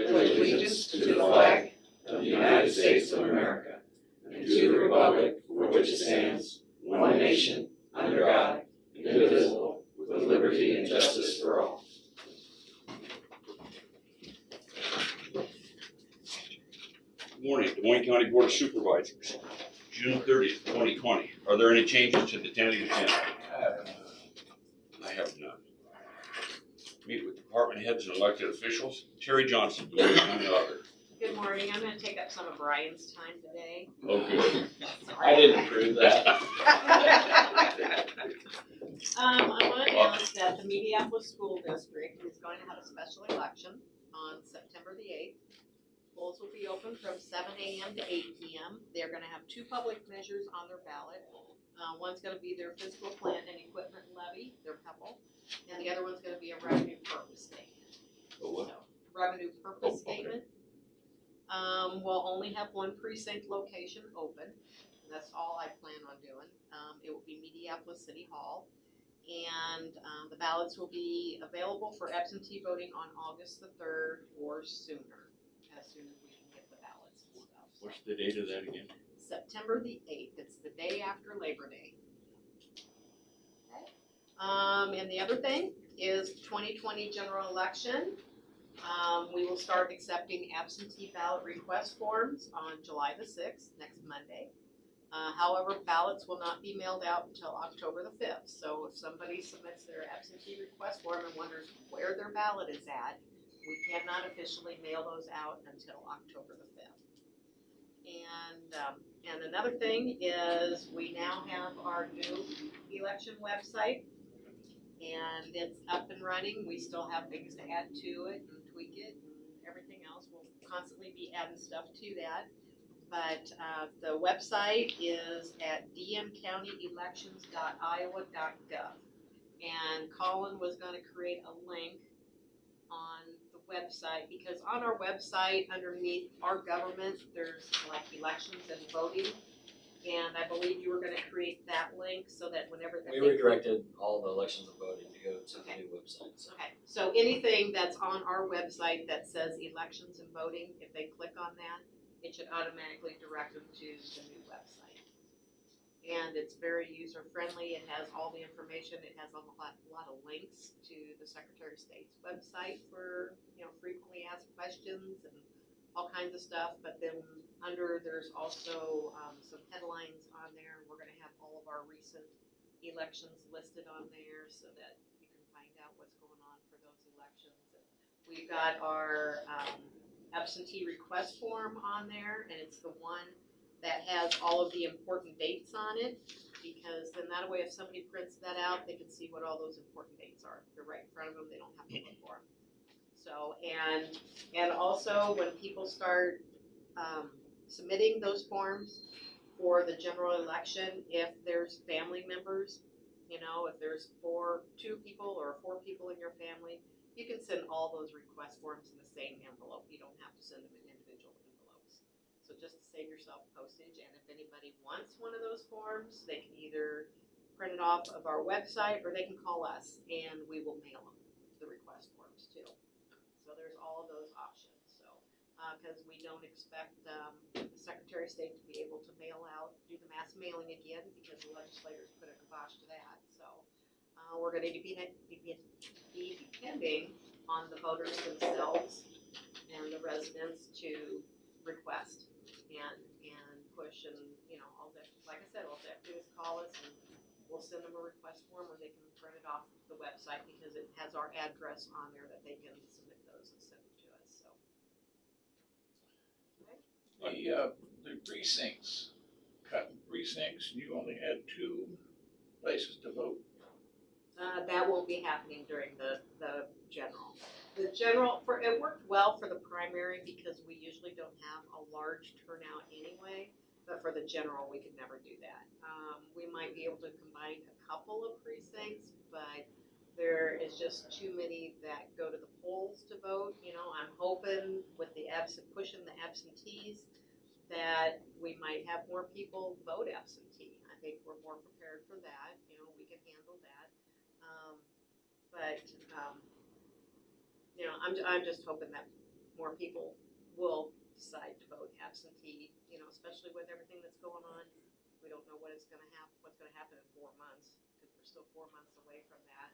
pledge allegiance to the flag of the United States of America and to the republic for which it stands, one nation, under God, indivisible, with liberty and justice for all. Good morning, Des Moines County Board of Supervisors, June 30th, 2020. Are there any changes to the tentative agenda? I have none. Meet with department heads and elected officials. Terry Johnson, Des Moines County Auditor. Good morning. I'm going to take up some of Brian's time today. Okay. I didn't approve that. I want to announce that the Mediapolis School District is going to have a special election on September the 8th. Polls will be open from 7 a.m. to 8 p.m. They're going to have two public measures on their ballot. One's going to be their physical plant and equipment levy, their PEPAL, and the other one's going to be a revenue purpose statement. A what? So, revenue purpose statement. We'll only have one precinct location open. That's all I plan on doing. It will be Mediapolis City Hall. And the ballots will be available for absentee voting on August the 3rd or sooner, as soon as we can get the ballots and stuff. What's the date of that again? September the 8th. It's the day after Labor Day. Okay. And the other thing is 2020 general election. We will start accepting absentee ballot request forms on July the 6th, next Monday. However, ballots will not be mailed out until October the 5th. So if somebody submits their absentee request form and wonders where their ballot is at, we cannot officially mail those out until October the 5th. And another thing is we now have our new election website, and it's up and running. We still have things to add to it and tweak it and everything else. We'll constantly be adding stuff to that. But the website is at dmcountyelections.iowa.gov. And Colin was going to create a link on the website, because on our website, underneath our government, there's like elections and voting. And I believe you were going to create that link so that whenever We redirected all the elections and voting to go to the new website. Okay, so anything that's on our website that says elections and voting, if they click on that, it should automatically direct them to the new website. And it's very user-friendly. It has all the information. It has a lot of links to the Secretary of State's website for, frequently asked questions and all kinds of stuff. But then there's also some headlines on there. We're going to have all of our recent elections listed on there so that you can find out what's going on for those elections. And we've got our absentee request form on there, and it's the one that has all of the important dates on it, because then that way if somebody prints that out, they can see what all those important dates are. They're right in front of them. They don't have to look for them. So, and also when people start submitting those forms for the general election, if there's family members, if there's two people or four people in your family, you can send all those request forms in the same envelope. You don't have to send them in individual envelopes. So just to save yourself postage, and if anybody wants one of those forms, they can either print it off of our website or they can call us and we will mail them, the request forms too. So there's all of those options. So, because we don't expect the Secretary of State to be able to do the mass mailing again, because the legislators put a kibosh to that. So we're going to be depending on the voters themselves and the residents to request and push, and all that. Like I said, all they have to do is call us and we'll send them a request form, or they can print it off the website because it has our address on there that they can submit those and send them to us. So The precincts, cutting precincts, you only had 2 places to vote. that won't be happening during the general. The general, it worked well for the primary because we usually don't have a large turnout anyway, but for the general, we could never do that. We might be able to combine a couple of precincts, but there is just too many that go to the polls to vote. I'm hoping with the pushing the absentees that we might have more people vote absentee. I think we're more prepared for that. We can handle that. I'm just hoping that more people will decide to vote absentee, you know, especially with everything that's going on. We don't know what's gonna happen in 4 months, because we're still 4 months away from that.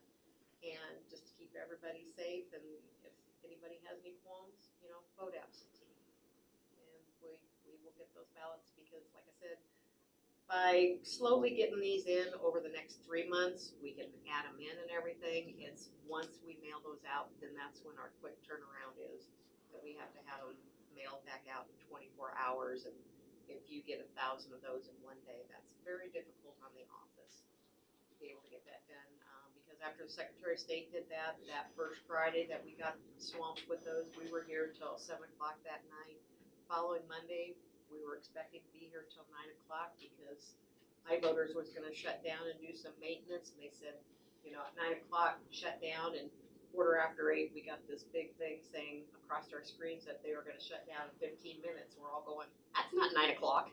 And just to keep everybody safe, and if anybody has any qualms, you know, vote absentee. And we will get those ballots, because like I said, by slowly getting these in over the next 3 months, we can add them in and everything. It's once we mail those out, then that's when our quick turnaround is, that we have to have them mailed back out in 24 hours. And if you get 1,000 of those in one day, that's very difficult on the office to be able to get that done. Because after the Secretary of State did that first Friday that we got swamped with those, we were here till 7 o'clock that night. Following Monday, we were expecting to be here till 9 o'clock, because iVoters was gonna shut down and do some maintenance, and they said, you know, at 9 o'clock, shut down, and 8:15, we got this big thing saying across our screens that they were gonna shut down in 15 minutes. We're all going, that's not 9 o'clock.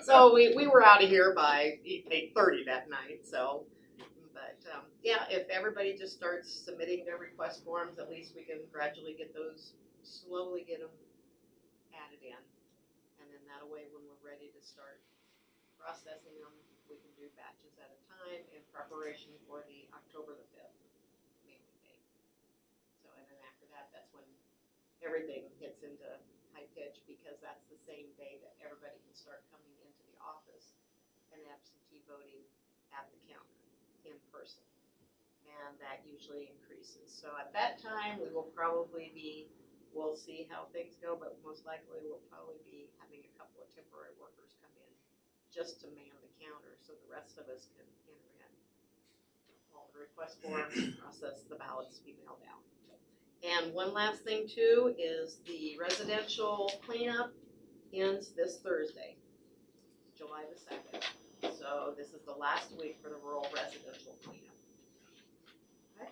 So we were out of here by 8:30 that night, so. But, yeah, if everybody just starts submitting their request forms, at least we can gradually get those, slowly get them added in. And then that way, when we're ready to start processing them, we can do batches at a time in preparation for the October the 5th mailing date. So, and then after that, that's when everything hits into high pitch, because that's the same day that everybody can start coming into the office and absentee voting at the counter in person. And that usually increases. So at that time, we will probably be, we'll see how things go, but most likely we'll probably be having a couple of temporary workers come in just to man the counter, so the rest of us can enter in all the request forms, process the ballots, be mailed out. And one last thing too is the residential cleanup ends this Thursday, July the 2nd. So this is the last week for the rural residential cleanup. Okay?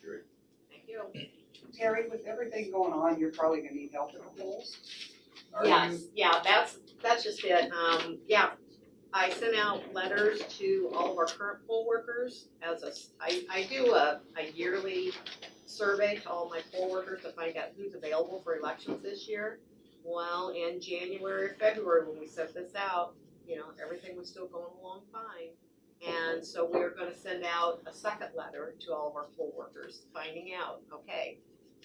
Sure. Thank you. Terry, with everything going on, you're probably gonna need help at the polls. Are Yes, you- yeah, that's just it. Yeah, I sent out letters to all of our current poll workers I do a yearly survey to all my poll workers to find out who's available for elections this year. Well, in January, February, when we sent this out, you know, everything was still going along fine. And so we're gonna send out a second letter to all of our poll workers, finding out, okay,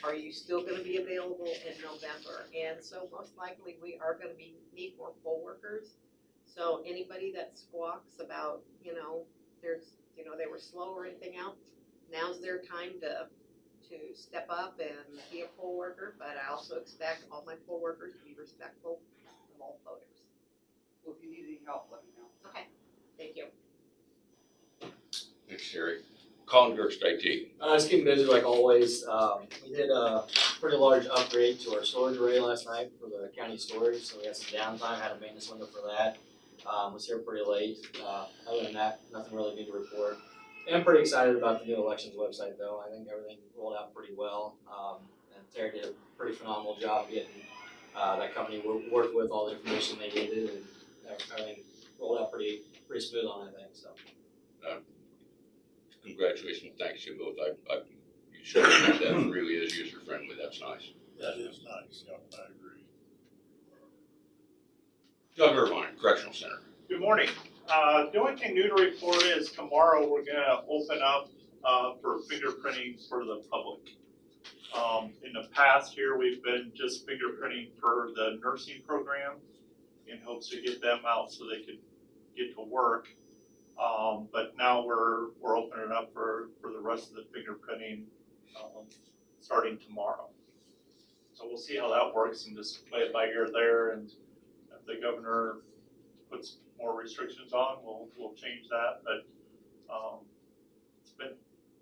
are you still gonna be available in November? And so most likely we are gonna need more poll workers. So anybody that squawks about, you know, they were slow or anything else, now's their time to step up and be a poll worker. But I also expect all my poll workers to be respectful of all voters. Well, if you need any help, let me know. Okay, thank you. Thanks, Terry. Colin Gerst, IT. Just keeping busy like always. We did a pretty large upgrade to our storage array last night for the county storage, so we had some downtime, had a maintenance window for that. Was here pretty late. Other than that, nothing really new to report. And I'm pretty excited about the new elections website though. I think everything rolled out pretty well. And Terry did a pretty phenomenal job getting that company worked with all the information they needed, and everything rolled out pretty smooth on it, I think, so. Congratulations, thanks you both. You showed me that really is user friendly, that's nice. That is nice, yeah, I agree. Doug Irvine, Correctional Center. Good morning. The only thing new to report is tomorrow we're gonna open up for fingerprinting for the public. In the past year, we've been just fingerprinting for the nursing program in hopes to get them out so they could get to work. But now we're opening up for the rest of the fingerprinting starting tomorrow. So we'll see how that works and just play it by ear there, and if the governor puts more restrictions on, we'll change that. But it's been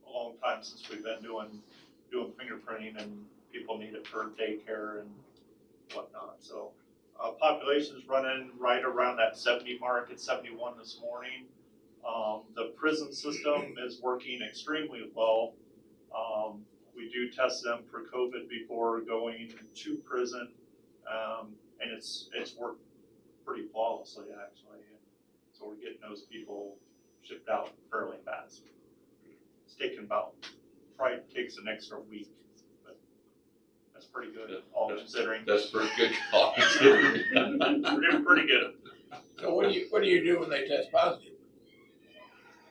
a long time since we've been doing fingerprinting, and people need it for daycare and whatnot. So population's running right around that 70 mark. It's 71 this morning. The prison system is working extremely well. We do test them for COVID before going to prison, and it's worked pretty flawlessly actually. And so we're getting those people shipped out fairly fast. It's taken probably takes an extra week, but pretty good, all considering. That's pretty good call. We're doing pretty good. So what do you do when they test positive?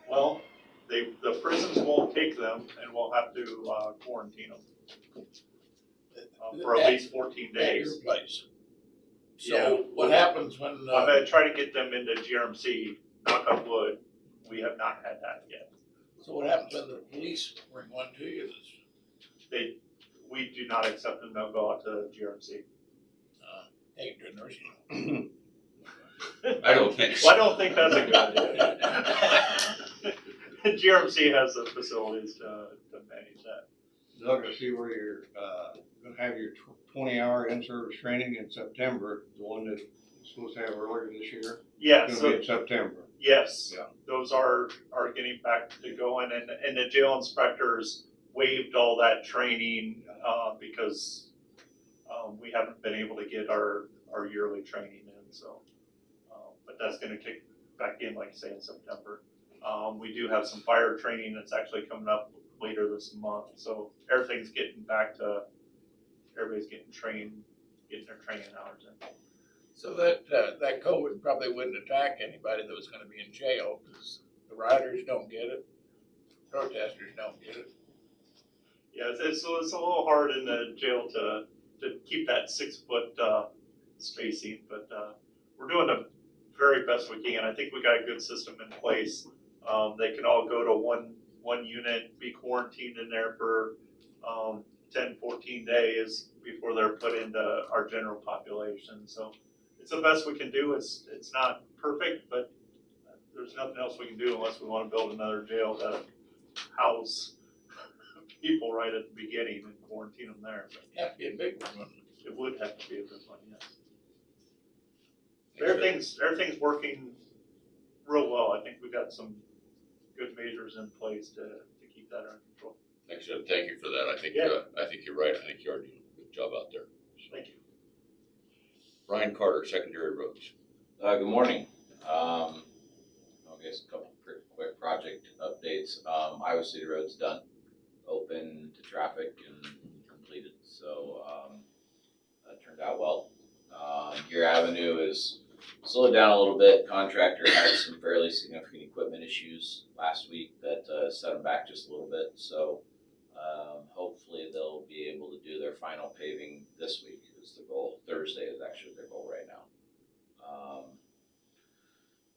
Well, the prisons won't take them and we'll have to quarantine them for at least 14 At days. your place. Yeah. So what happens when, I'm gonna try to get them into GRMC, knock on wood, we have not had that yet. so what happens when the police bring one to you We do not accept them, they'll go out to GRMC. that's taken to a nursing home? I don't think so. Well, I don't think that's a good idea. GRMC has the facilities to manage that. Doug, I see where you're, gonna have your 20-hour in-service training in September, the one that you're supposed to have earlier this year. Yeah, It's so, gonna be in September. yes, Yeah. those are getting back to going, and the jail inspectors waived all that training, because, we haven't been able to get our yearly training in, so. But that's gonna kick back in, like I say, in September. We do have some fire training that's actually coming up later this month, so everything's getting back to, everybody's getting trained, getting their training hours in. So that COVID probably wouldn't attack anybody that was gonna be in jail, because the rioters don't get it, protesters don't get it. Yeah, it's a little hard in the jail to keep that 6 foot spacing, but we're doing the very best we can. I think we got a good system in place. They can all go to one unit, be quarantined in there for 10, 14 days before they're put into our general population. So it's the best we can do. It's not perfect, but there's nothing else we can do unless we want to build another jail to house people right at the beginning and quarantine them there. But Have to be a big one, wouldn't it? it would have to be a good one, yes. Everything's working real well. I think we got some good measures in place to keep that under control. Thank you for that. I think you're right. I think you are doing a good job out there. Thank you. Brian Carter, Secondary Roads. Good morning. I guess a couple quick project updates. Iowa City Road's done, open to traffic and completed, so that turned out well. Gear Avenue is slowed down a little bit. Contractor had some fairly significant equipment issues last week that set them back just a little bit, so hopefully they'll be able to do their final paving this week is the goal. Thursday is actually their goal right now.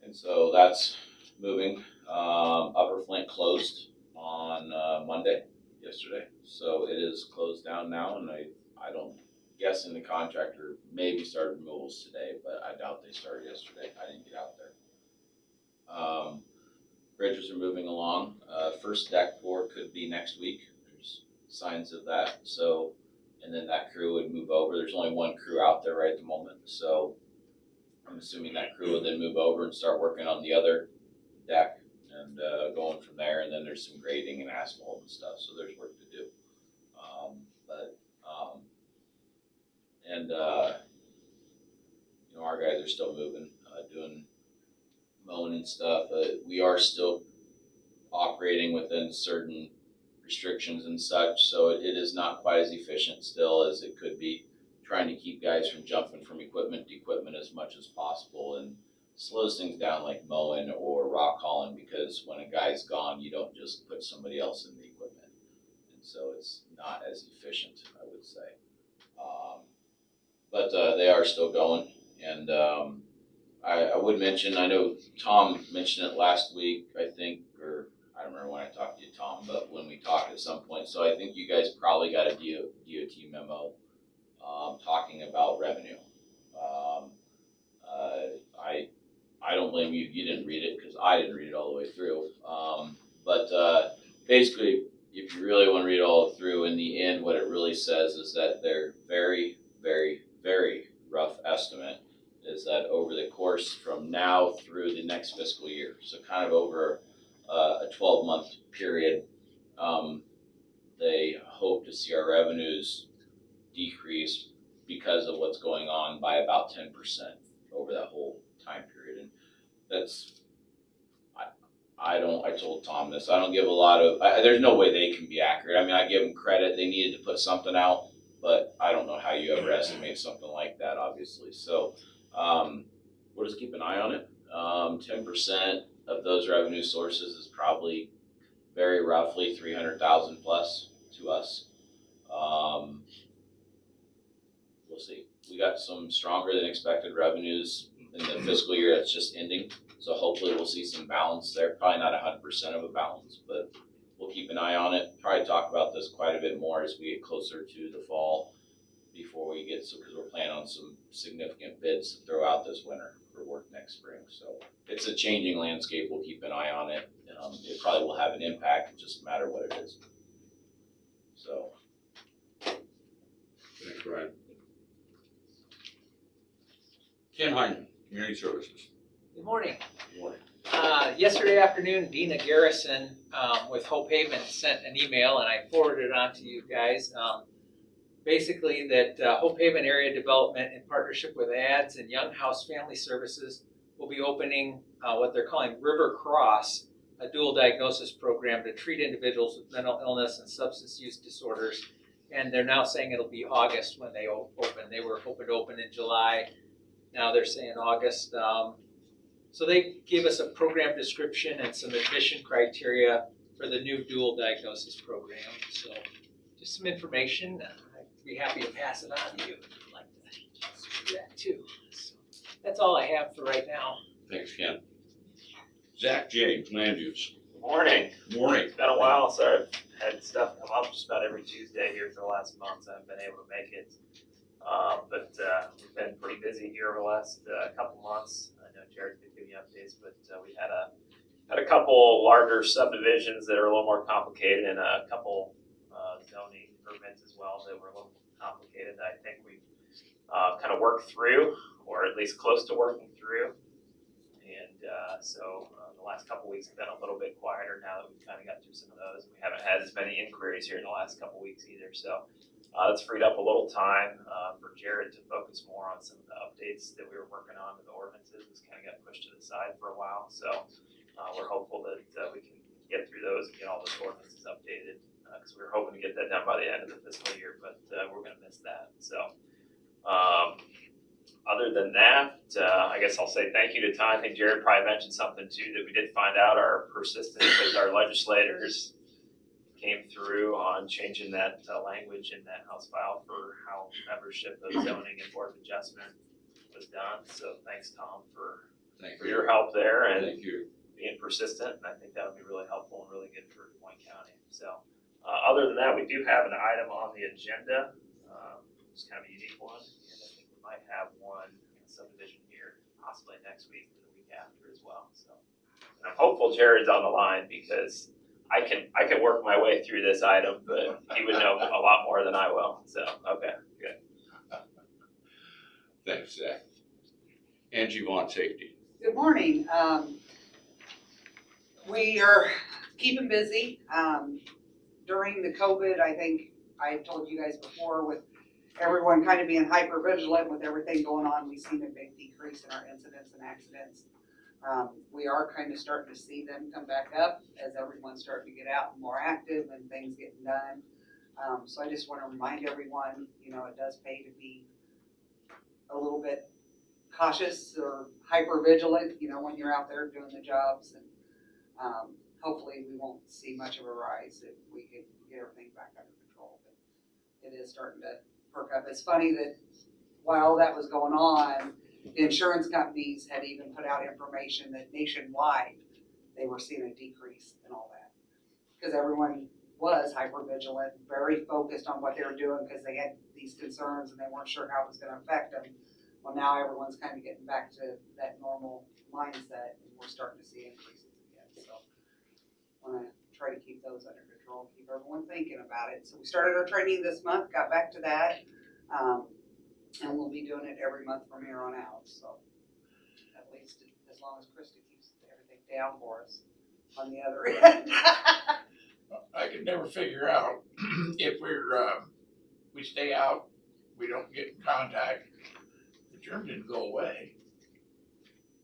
And so that's moving. Upper Flint closed on yesterday, so it is closed down now, and I don't guessing the contractor maybe started removals today, but I doubt they started yesterday. I didn't get out there. Bridges are moving along. First deck pour could be next week. There's signs of that. So, and then that crew would move over. There's only one crew out there right at the moment, so I'm assuming that crew will then move over and start working on the other deck and going from there. And then there's some grading and asphalt and stuff, so there's work to do. Our guys are still moving, doing mowing and stuff. We are still operating within certain restrictions and such, so it is not quite as efficient still as it could be. Trying to keep guys from jumping from equipment to equipment as much as possible, and slows things down like mowing or rock hauling, because when a guy's gone, you don't just put somebody else in the equipment, and so it's not as efficient, I would say. But they are still going, and I would mention, I know Tom mentioned it last week, I think, or I don't remember when I talked to you, Tom, but when we talked at some point, so I think you guys probably got a DOT memo talking about revenue. I don't blame you if you didn't read it, because I didn't read it all the way through. But basically, if you really want to read it all through, in the end, what it really says is that their very, very, very rough estimate is that over the course from now through the next fiscal year, so kind of over a 12-month period, they hope to see our revenues decrease because of what's going on by about 10% over that whole time period. And that's, I told Tom this, I don't give a lot of, there's no way they can be accurate. I mean, I give them credit, they needed to put something out, but I don't know how you ever estimate something like that, obviously. So we'll just keep an eye on it. 10% of those revenue sources is probably very roughly 300,000 plus to us. We'll see. We got some stronger than expected revenues in the fiscal year that's just ending. So hopefully we'll see some balance there. Probably not 100% of a balance, but we'll keep an eye on it. Probably talk about this quite a bit more as we get closer to the fall before we get, because we're planning on some significant bids to throw out this winter for work next spring. So it's a changing landscape. We'll keep an eye on it. It probably will have an impact. It's just a matter of what it is. So. Thanks, Ryan. Ken Hyman, Community Services. Good morning. Good morning. Yesterday afternoon, Dina Garrison with Hope Haven sent an email, and I forwarded it on to you guys. Basically, that Hope Haven Area Development, in partnership with ADS and Young House Family Services, will be opening what they're calling River Cross, a dual diagnosis program to treat individuals with mental illness and substance use disorders. And they're now saying it'll be August when they open. They were hoping to open in July. Now they're saying August. So they gave us a program description and some admission criteria for the new dual diagnosis program. So just some information. I'd be happy to pass it on to you if you'd like to do that too. So that's all I have for right now. Thanks, Ken. Zach James, Land Use. Morning. Morning. It's been a while, so I've had stuff come up just about every Tuesday here for the last month. So I haven't been able to make it. But we've been pretty busy here over the last couple months. I know Jared's been giving you updates, but we had a couple larger subdivisions that are a little more complicated, and a couple zoning permits as well that were a little complicated that I think we've kind of worked through, or at least close to working through. And so the last couple weeks have been a little bit quieter now that we've kind of got through some of those. We haven't had as many inquiries here in the last couple weeks either, so that's freed up a little time for Jared to focus more on some of the updates that we were working on with the ordinances. It's kind of got pushed to the side for a while, so we're hopeful that we can get through those and get all those ordinances updated, because we were hoping to get that done by the end of the fiscal year, but we're going to miss that. So other than that, I guess I'll say thank you to Tom. I think Jared probably mentioned something too, that we did find out our persistence with our legislators came through on changing that language in that House file for how membership of zoning and board of adjustment was done. So thanks, Tom, for your help there and being persistent. And I think that would be really helpful and really good for Des Moines County. So other than that, we do have an item on the agenda. It's kind of a unique one, and I think we might have one subdivision here possibly next week or the week after as well. So and I'm hopeful Jared's on the line, because I can work my way through this item, but he would know a lot more than I will. So, okay, good. Thanks, Zach. Angie Vaughn, Safety. Good morning. We are keeping busy. During the COVID, I think I told you guys before, with everyone kind of being hyper vigilant with everything going on, we've seen a big decrease in our incidents and accidents. We are kind of starting to see them come back up as everyone's starting to get out and more active and things getting done. So I just want to remind everyone, you know, it does pay to be a little bit cautious or hyper vigilant, you know, when you're out there doing the jobs. And hopefully we won't see much of a rise if we can get everything back under control. But it is starting to perk up. It's funny that while that was going on, the insurance companies had even put out information that nationwide they were seeing a decrease in all that, because everyone was hyper vigilant, very focused on what they were doing, because they had these concerns and they weren't sure how it was going to affect them. Well, now everyone's kind of getting back to that normal mindset, and we're starting to see increases again. So I want to try to keep those under control, keep everyone thinking about it. So we started our training this month, got back to that. And we'll be doing it every month from here on out. So at least as long as Krista keeps everything down for us on the other end. I can never figure out if we stay out, we don't get in contact, the germ didn't go away.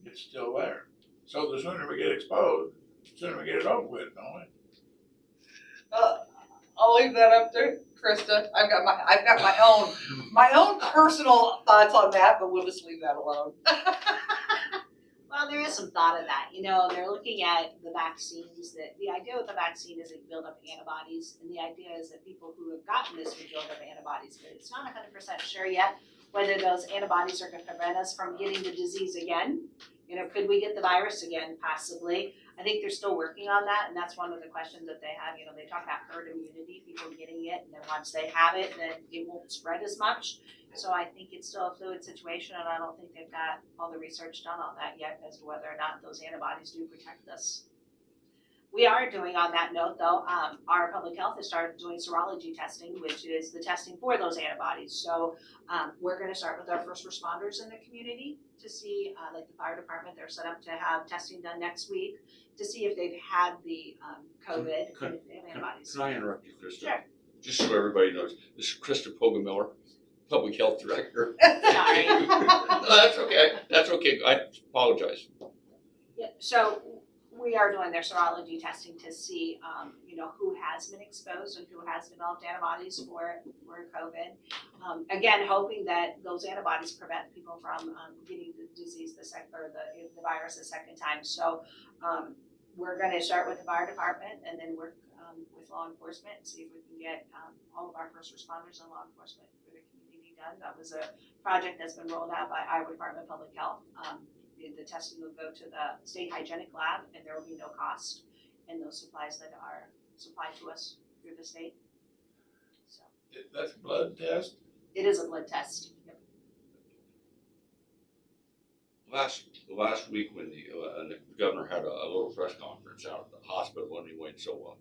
It's still there. So the sooner we get exposed, the sooner we get it over with, don't we? I'll leave that up to Krista. I've got my own personal thoughts on that, but we'll just leave that alone. Well, there is some thought of that. They're looking at the vaccines, that the idea with the vaccine is it build up antibodies, and the idea is that people who have gotten this would build up antibodies, but it's not 100% sure yet whether those antibodies are going to prevent us from getting the disease again. Could we get the virus again? Possibly. I think they're still working on that, and that's one of the questions that they have. They talk about herd immunity, people getting it, and then once they have it, then it won't spread as much. So I think it's still a fluid situation, and I don't think they've got all the research done on that yet as to whether or not those antibodies do protect us. We are doing, on that note though, our public health has started doing serology testing, which is the testing for those antibodies. So we're gonna start with our first responders in the community to see, like the fire department, they're set up to have testing done next week to see if they've had the COVID and if they have antibodies. Can I interrupt you, Krista? Sure. Just so everybody knows, this is Krista Pogamiller, Public Health Director. Sorry. No, that's okay. That's okay. I apologize. Yeah, so we are doing their serology testing to see, who has been exposed and who has developed antibodies for COVID. Again, hoping that those antibodies prevent people from getting the disease the virus a second time. So we're going to start with the fire department and then work with law enforcement and see if we can get all of our first responders and law enforcement for the community done. That was a project that's been rolled out by Iowa Department of Public Health. The testing will go to the state hygienic lab, and there will be no cost in those supplies that are supplied to us through the state. So That's a blood test? it is a blood test. Yep. Last week when the governor had a little press conference out at the hospital anyway, so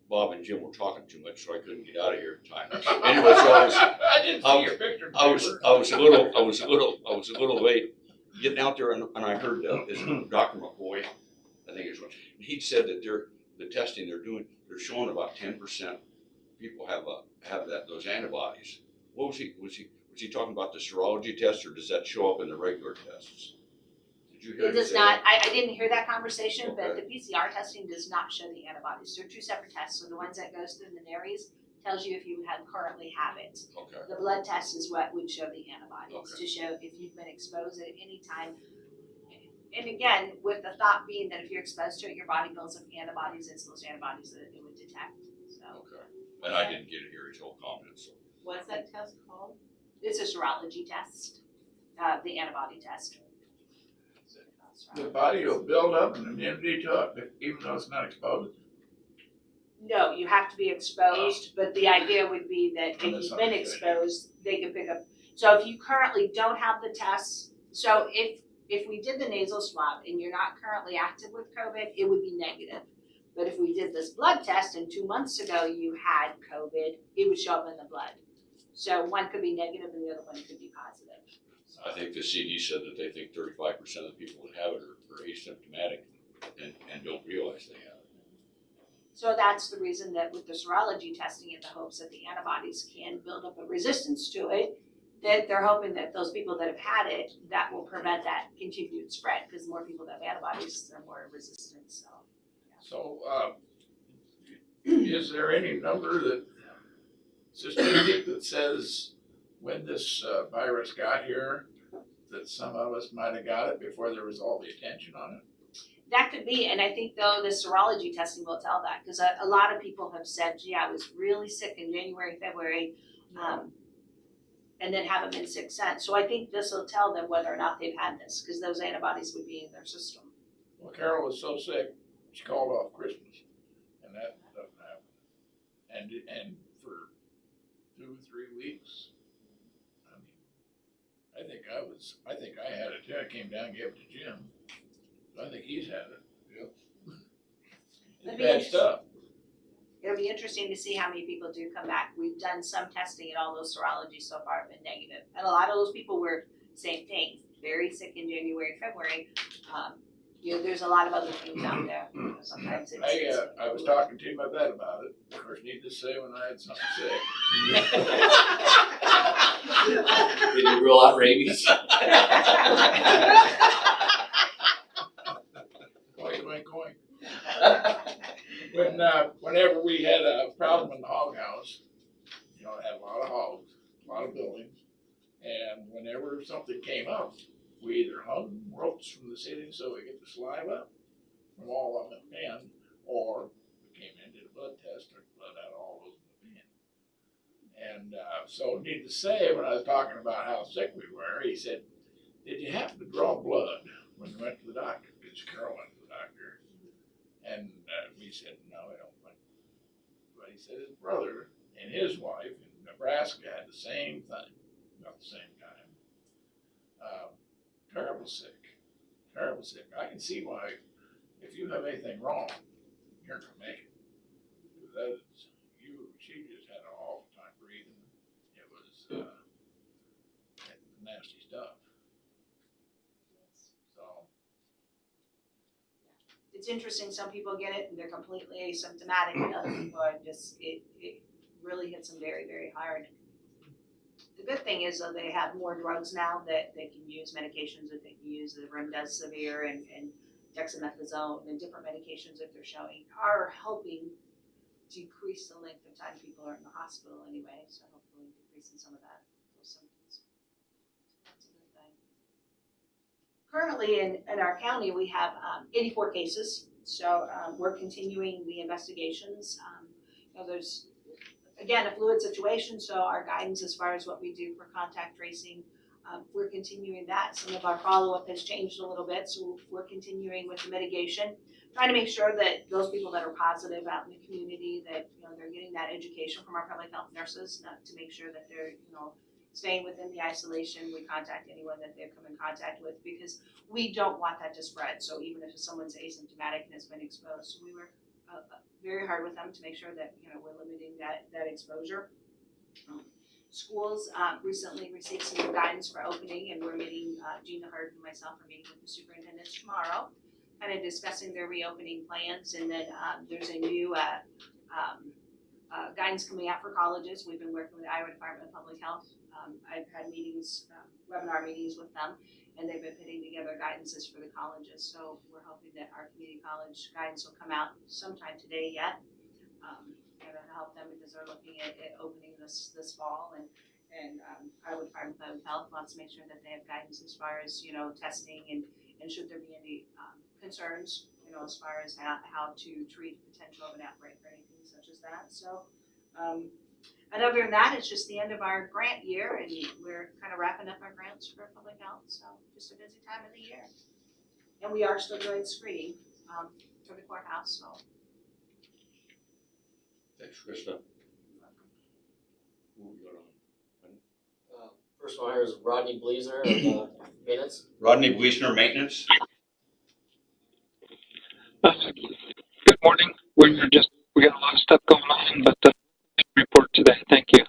Bob and Jim were talking too much, so I couldn't get out of here in time. Anyway, so I didn't see your picture. I was a little late getting out there, and I heard this Dr. McCoy, I think it's one. He said that the testing they're doing, they're showing about 10% people have those antibodies. What was he talking about, the serology test, or does that show up in the regular tests? Did you hear It does say not, that? I didn't hear that conversation, but Okay. the PCR testing does not show the antibodies. They're two separate tests. So the ones that goes through the nares tells you if you currently have it. Okay. The blood test is what would show the antibodies, Okay. to show if you've been exposed at any time. And again, with the thought being that if you're exposed to it, your body builds up antibodies, it's those antibodies that it would detect, so. Okay. And I didn't get to hear his whole comments. So. What's that test called? It's a serology test, the antibody test. The body will build up an immunity to it, even though it's not exposed. No, you have to be exposed, but the idea would be that if Oh, that's you've not been a good exposed, they can pick up. So if you currently don't have the tests, so if we did the nasal swab and you're not currently active with COVID, it would be negative. But if we did this blood test and 2 months ago you had COVID, it would show up in the blood. So one could be negative and the other one could be positive. I think the CD said that they think 35% of the people that have it are asymptomatic and don't realize they have it. So that's the reason that with the serology testing, in the hopes that the antibodies can build up a resistance to it, that they're hoping that those people that have had it, that will prevent that continued spread, because the more people that have antibodies, they're more resistant, so. So, is there any number statistic that says when this virus got here, that some of us might have got it before there was all the attention on it? That could be, and I think though the serology testing will tell that, because a lot of people have said, gee, I was really sick in January, February, and then haven't been sick since. So I think this will tell them whether or not they've had this, because those antibodies would be in their system. Well, Carol was so sick, she called off Christmas, and that doesn't happen. And for 2 or 3 weeks, I think I had it too. I came down and gave it to Jim. So I think he's had it. Yep. It's bad stuff. It'll be interesting to see how many people do come back. We've done some testing and all those serologies so far have been negative. And a lot of those people were same thing, very sick in January, February. There's a lot of other things out there. Sometimes it's. I was talking to him about it. Of course, needless to say, when I had something sick. Did you rule out rabies? Coink. When then, whenever we had a problem in the hog house, you know, it had a lot of hogs, a lot of buildings. And whenever something came up, we either hung ropes from the ceiling so we get the saliva from all of the pen, or we came in, did a blood test, took blood out of all those in the pen. And so needless to say, when I was talking about how sick we were, he said, did you happen to draw blood when you went to the doctor? Because Carol went to the doctor. And we said, no, I don't think. But he said his brother and his wife in Nebraska had the same thing, about the same time. Terrible sick, terrible sick. I can see why, if you have anything wrong, you're gonna make it. That is, she just had an awful time breathing. It was nasty stuff. So. It's interesting, some people get it and they're completely asymptomatic, and other people are just, it really hits them very, very hard. The good thing is, though, they have more drugs now that they can use, medications that they can use, the remdesivir and dexamethasone and different medications that they're showing are helping decrease the length of time people are in the hospital anyway, so hopefully decreasing some of those symptoms. That's a good thing. Currently in our county, we have 84 cases, so we're continuing the investigations. You know, there's, again, a fluid situation, so our guidance as far as what we do for contact tracing, we're continuing that. Some of our follow-up has changed a little bit, so we're continuing with the mitigation, trying to make sure that those people that are positive out in the community, that, you know, they're getting that education from our public health nurses, to make sure that they're, you know, staying within the isolation. We contact anyone that they've come in contact with, because we don't want that to spread. So even if someone's asymptomatic and has been exposed, so we work very hard with them to make sure that, you know, we're limiting that exposure. Schools recently received some new guidance for opening, and we're meeting, Gina Hurd and myself are meeting with the superintendents tomorrow, kind of discussing their reopening plans. And then there's a new guidance coming out for colleges. We've been working with the Iowa Department of Public Health. I've had meetings, webinar meetings with them, and they've been putting together guidances for the colleges. So we're hoping that our community college guidance will come out sometime today yet. And help them, because they're looking at opening this fall, and Iowa Department of Public Health wants to make sure that they have guidance as far as, you know, testing and should there be any concerns, you know, as far as how to treat potential of an outbreak or anything such as that. So, and other than that, it's just the end of our grant year, and we're kind of wrapping up our grants for public health. So just a busy time of the year, and we are still doing screening for the courthouse. So. Thanks, Krista. First one here is Rodney Bleasner of Maintenance. Rodney Bleasner, Maintenance. Good morning. We got a lot of stuff going on, but report today. Thank you.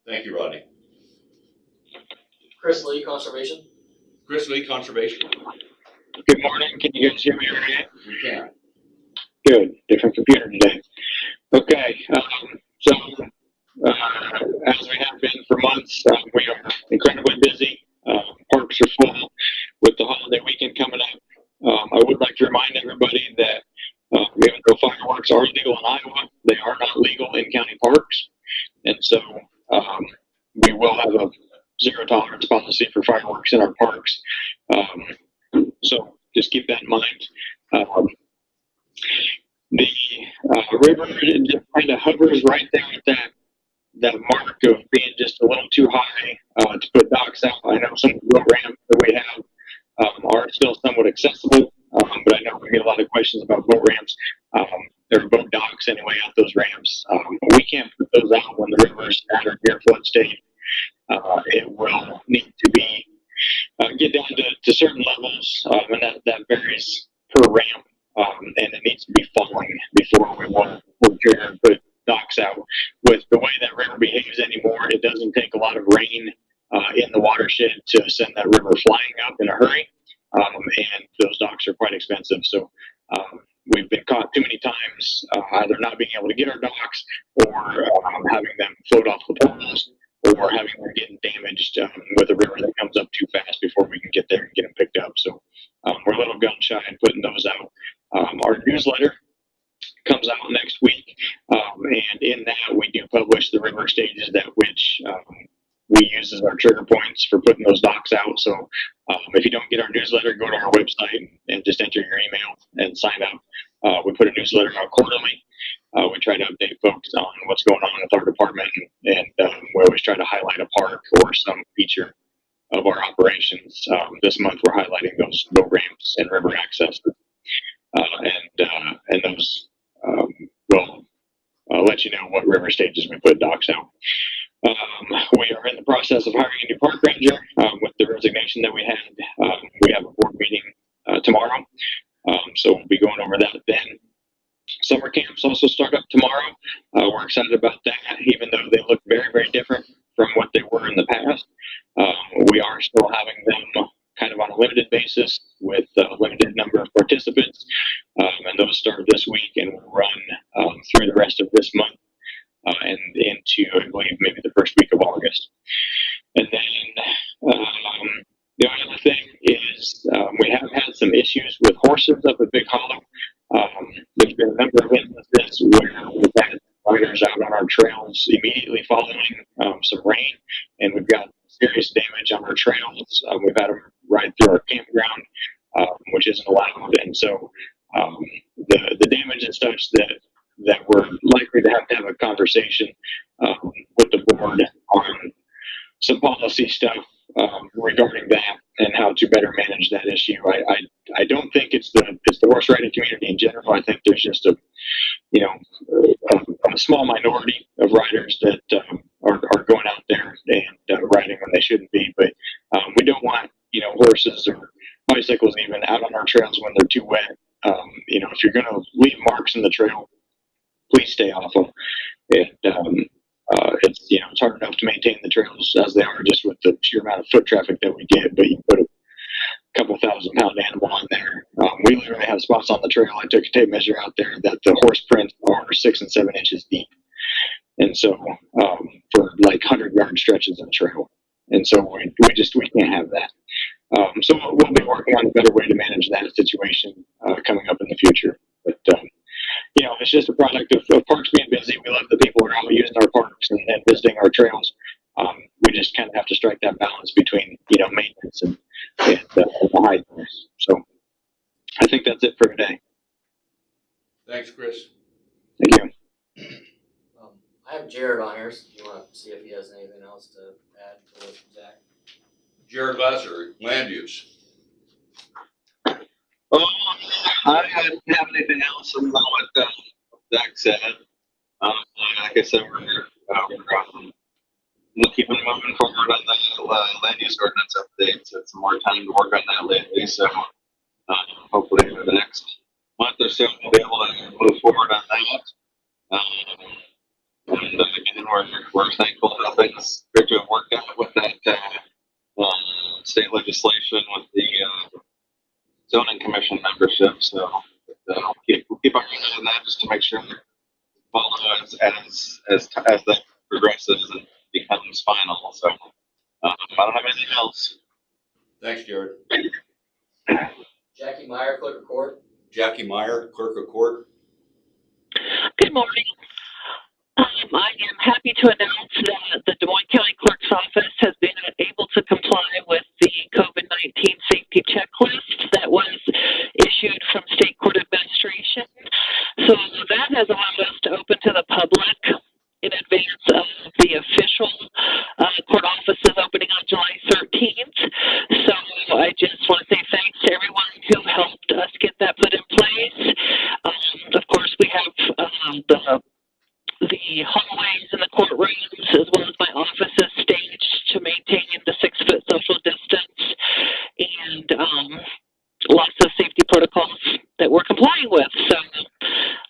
Thank you, Rodney. Chris Lee, Conservation. Chris Lee, Conservation. Good morning. Can you guys hear me all right? We can. Good. Different computer today. Okay. As we have been for months, we are incredibly busy. Parks are full with the holiday weekend coming up. I would like to remind everybody that even though fireworks are legal in Iowa, they are not legal in county parks. And so we will have a zero tolerance policy for fireworks in our parks. So just keep that in mind. The river kind of hovers right there at that mark of being just a little too high to put docks out. I know some of the boat ramps that we have are still somewhat accessible, but I know we get a lot of questions about boat ramps. There are boat docks anyway at those ramps. We can't put those out when the river is at or near flood state. It will need to be get down to certain levels, and that varies per ramp. And it needs to be falling before we will put docks out. With the way that river behaves anymore, it doesn't take a lot of rain in the watershed to send that river flying up in a hurry, and those docks are quite expensive. So we've been caught too many times either not being able to get our docks, or having them float off the poles, or having them getting damaged with a river that comes up too fast before we can get there and get them picked up. So we're a little gun shy in putting those out. Our newsletter comes out next week. And in that, we do publish the river stages that which we use as our trigger points for putting those docs out. So if you don't get our newsletter, go to our website and just enter your email and sign up. We put a newsletter out quarterly. We try to update folks on what's going on with our department, and we always try to highlight a park or some feature of our operations. This month we're highlighting those boat ramps and river access, and those will let you know what river stages we put docks out. We are in the process of hiring a new park ranger with the resignation that we had. We have a board meeting tomorrow, so we'll be going over that then. Summer camps also start up tomorrow. We're excited about that, even though they look very, very different from what they were in the past. We are still having them kind of on a limited basis with a limited number of participants, and those start this week and will run through the rest of this month and into, I believe, maybe the first week of August. And then the only other thing is we have had some issues with horses up at Big Hollow. There's been a number of instances where we've had riders out on our trails immediately following some rain, and we've got serious damage on our trails. We've had them ride through our campground, which isn't allowed, and so the damage is such that we're likely to have a conversation with the board on some policy stuff regarding that and how to better manage that issue. I don't think it's the horse riding community in general. I think there's just a small minority of riders that are going out there and riding when they shouldn't be. But we don't want horses or bicycles even out on our trails when they're too wet. If you're going to leave marks in the trail, please stay off them. It's hard enough to maintain the trails as they are just with the sheer amount of foot traffic that we get, but you put a couple 1,000-pound animal on there. We literally have spots on the trail. I took a tape measure out there that the horse prints are 6 and 7 inches deep. And so for like 100-yard stretches of the trail. And so we can't have that. So we'll be working on a better way to manage that situation coming up in the future. But it's just a product of parks being busy. We love the people who are out using our parks and visiting our trails. We just kind of have to strike that balance between, maintenance and the high price. So I think that's it for today. Thanks, Chris. Thank you. I have Jared on here, so if you want to see if he has anything else to add to what Zach. Jared Lasser, land use. I didn't have anything else on what Zach said. Like I said, we'll keep moving forward on the land use ordinance updates. It's some more time to work on that lately, so hopefully over the next month or so we'll be able to move forward on that. And again, we're thankful how things appear to have worked out with that state legislation with the zoning commission membership. So we'll keep our eye on that just to make sure follow as that progresses and becomes final. So I don't have anything else. Thanks, Jared. Jackie Meyer, Clerk of Court. Jackie Meyer, Clerk of Court. Good morning. I am happy to announce that the Des Moines County Clerk's Office has been able to comply with the COVID-19 safety checklist that was issued from State Court Administration. So that has allowed us to open to the public in advance of the official court offices opening on July 13th. So I just want to say thanks to everyone who helped us get that put in place. Of course, we have the hallways and the courtrooms, as well as my offices, staged to maintain the 6-foot social distance and lots of safety protocols that we're complying with. So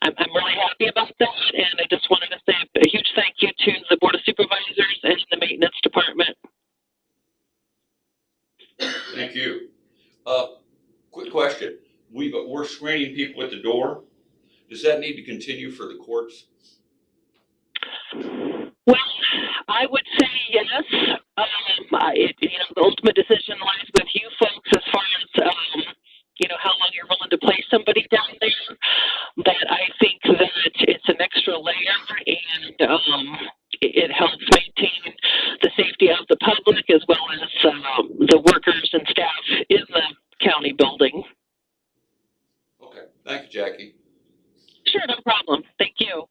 I'm really happy about that, and I just wanted to say a huge thank you to the Board of Supervisors and the Maintenance Department. Thank you. Quick question. We're screening people at the door. Does that need to continue for the courts? Well, I would say yes. The ultimate decision lies with you folks as far as how long you're willing to place somebody down there. But I think that safety of the public as well as the workers and staff in the county building. Okay, thank you, Jackie. Sure, no problem. Thank you.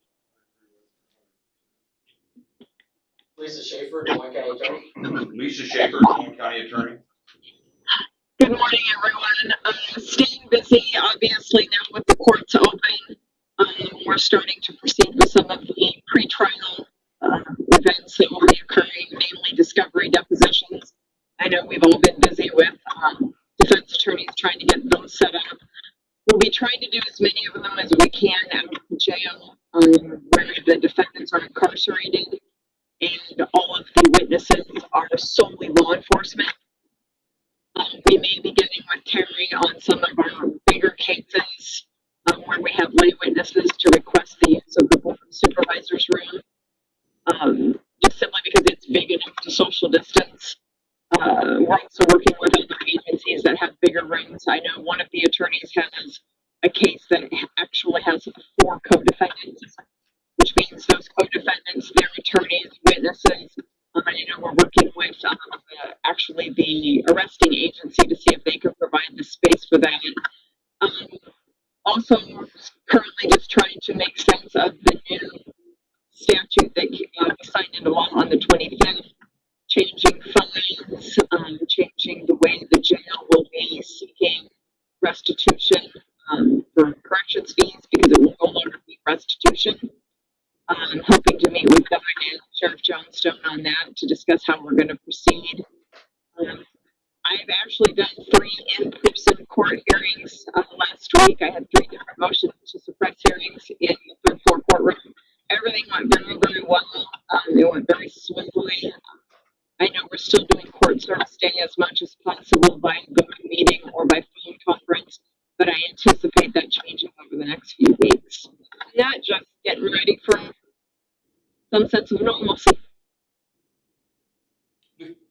Lisa Schaefer, Des Moines County Attorney. Lisa Schaefer, Des Moines County Attorney. Good morning, everyone. Staying busy, obviously, now with the courts open. We're starting to proceed with some of the pretrial events that will be occurring, namely discovery depositions. I know we've all been busy with defense attorneys trying to get those set up. We'll be trying to do as many of them as we can out of the jail where the defendants are incarcerated and all of the witnesses are solely law enforcement. We may be getting with Terry on some of our bigger cases where we have lay witnesses to request the use of the board of supervisors room, just simply because it's big enough to social distance. We're also working with other agencies that have bigger rooms. I know one of the attorneys has a case that actually has 4 co-defendants, which means those co-defendants, their attorneys, witnesses. You know, we're working with actually the arresting agency to see if they can provide the space for that. Also, currently just trying to make sense of the new statute that we signed into law on the 25th, changing fines, changing the way the jail will be seeking restitution for corrections fees because it will no longer be restitution. I'm hoping to meet with Governor and Sheriff Johnstone on that to discuss how we're going to proceed. I've actually done 3 in-person court hearings last week. I had 3 different motions to suppress hearings in the 3rd floor courtroom. Everything went very, very well. It went very smoothly. I know we're still doing court service day as much as possible by GoToMeeting or by phone conference, but I anticipate that changing over the next few weeks. Not just getting ready for some sense of normalcy.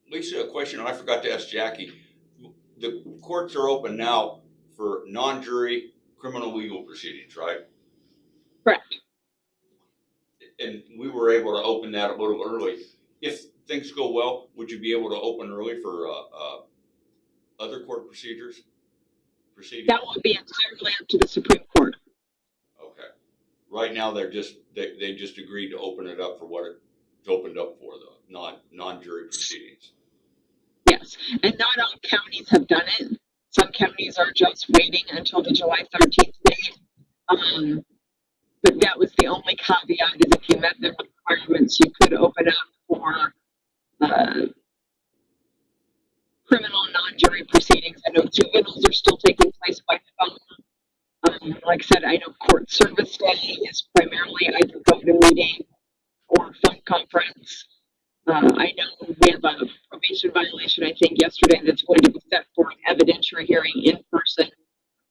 Lisa, a question I forgot to ask Jackie. The courts are open now for non-jury criminal legal proceedings, right? Correct. And we were able to open that a little early. If things go well, would you be able to open early for other court proceedings? That will be entirely up to the Supreme Court. Okay. Right now, they just agreed to open it up for what it's opened up for, the non-jury proceedings. Yes, and not all counties have done it. Some counties are just waiting until the July 13th date. But that was the only caveat, is if you met the requirements, you could open up for criminal non-jury proceedings. I know juveniles are still taking place by phone. Like I said, I know court service day is primarily either GoToMeeting or phone conference. I know we have a probation violation, I think, yesterday that's going to be set for an evidentiary hearing in person.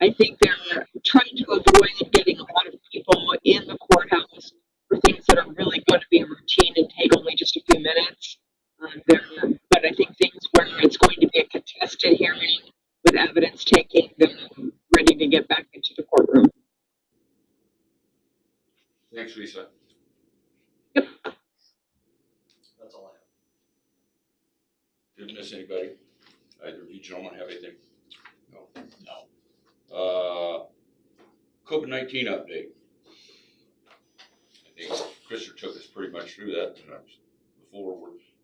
I think they're trying to avoid getting a lot of people in the courthouse for things that are really going to be routine and take only just a few minutes. But I think things where it's going to be a contested hearing with evidence taking, they're ready to get back into the courtroom. Thanks, Lisa. Yep. That's all I have. Didn't miss anybody? Either of you gentlemen have anything? No. COVID-19 update. I think Krista took us pretty much through that before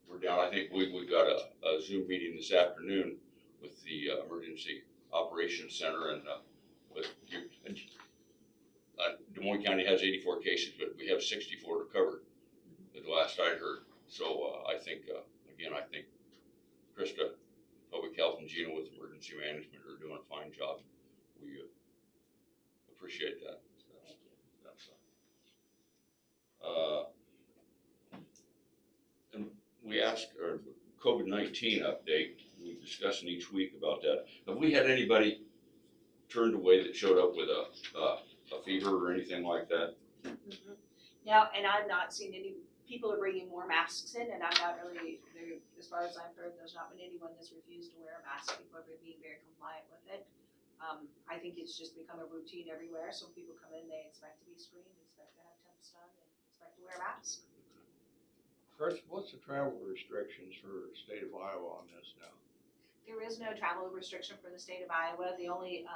we're down. I think we've got a Zoom meeting this afternoon with the Emergency Operations Center and with you. Des Moines County has 84 cases, but we have 64 recovered, the last I heard. So I think, again, I think Krista, Public Health, and Gina with Emergency Management are doing a fine job. We appreciate that. And we asked, or COVID-19 update, we discuss each week about that. Have we had anybody turned away that showed up with a fever or anything like that? Mm-hmm. No, and I've not seen any. People are bringing more masks in, and I'm not really, as far as I've heard, there's not been anyone that's refused to wear a mask. People are being very compliant with it. I think it's just become a routine everywhere. So when people come in, they expect to be screened, expect to have temps done, and expect to wear a mask. Chris, what's the travel restrictions for the state of Iowa on this now? There is no travel restriction for the state of Iowa. The only,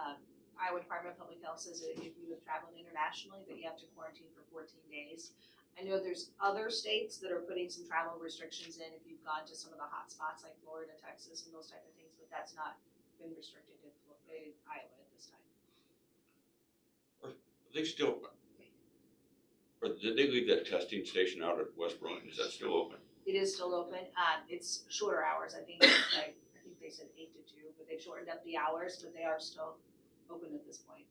Iowa Department of Public Health says that if you have traveled internationally, that you have to quarantine for 14 days. I know there's other states that are putting some travel restrictions in if you've gone to some of the hot spots like Florida, Texas, and those type of things, but that's not been restricted in Iowa at this time. They still, or did they leave that testing station out at West Burlington? Is that still open? It is still open. It's shorter hours. I think I think they said 8 to 2, but they've shortened up the hours, but they are still open at this point.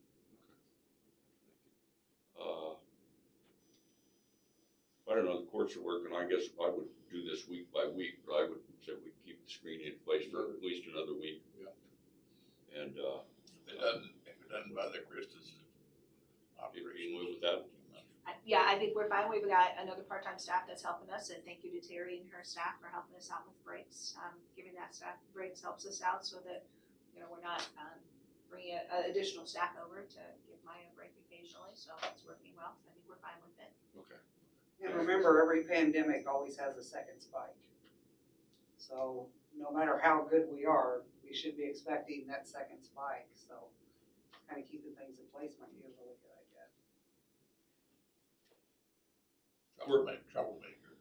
I don't know, the courts are working. I guess I would do this week by week, but I would say we keep the screening in place for at least another week. Yeah. And, If it doesn't bother Krista's you operation. live with that? Yeah, I think we're fine. We've got another part-time staff that's helping us, and thank you to Terry and her staff for helping us out with breaks. Giving that staff breaks helps us out so that, you know, we're not bringing additional staff over to give Maya a break occasionally, so it's working well. I think we're fine with it. Okay. And remember, every pandemic always has a second spike. So no matter how good we are, we should be expecting that second spike. So kind of keeping things in place might be a really good idea. Troublemaker.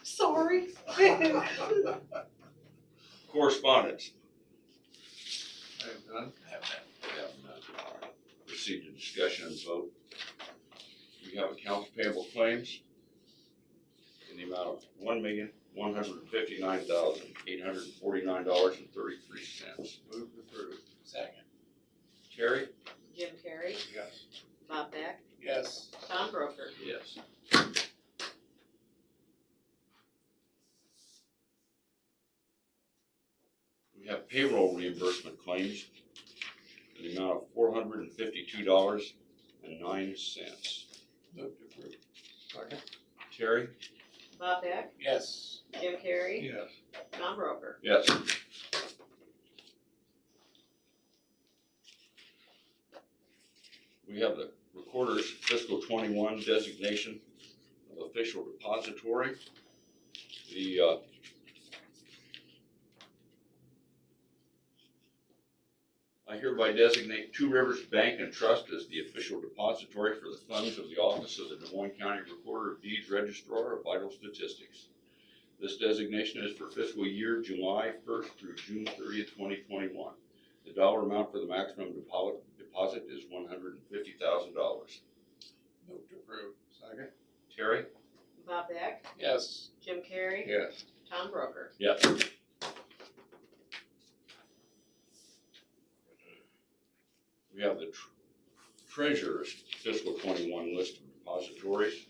Sorry. Correspondence. I have none. We have none. Proceed to discussion and vote. We have accounts payable claims in the amount of $1,159,849.33. Move to approve. Second. Terry? Jim Carrey, Yes. Bob Beck, Yes. Tom Broker. Yes. We have payroll reimbursement claims in the amount of $452.09. Move to approve. Second. Terry? Bob Beck, Yes. Jim Carrey, Yes. Tom Broker. Yes. We have the recorder's fiscal 21 designation of official depository. I hereby designate Two Rivers Bank and Trust as the official depository for the funds of the Office of the Des Moines County Recorder of Deeds Registrar of Vital Statistics. This designation is for fiscal year July 1st through June 30th, 2021. The dollar amount for the maximum deposit is $150,000. Move to approve. Second. Terry? Bob Beck, Yes. Jim Carrey, Yes. Tom Broker. Yes. We have the treasurer's fiscal 21 list of depositories.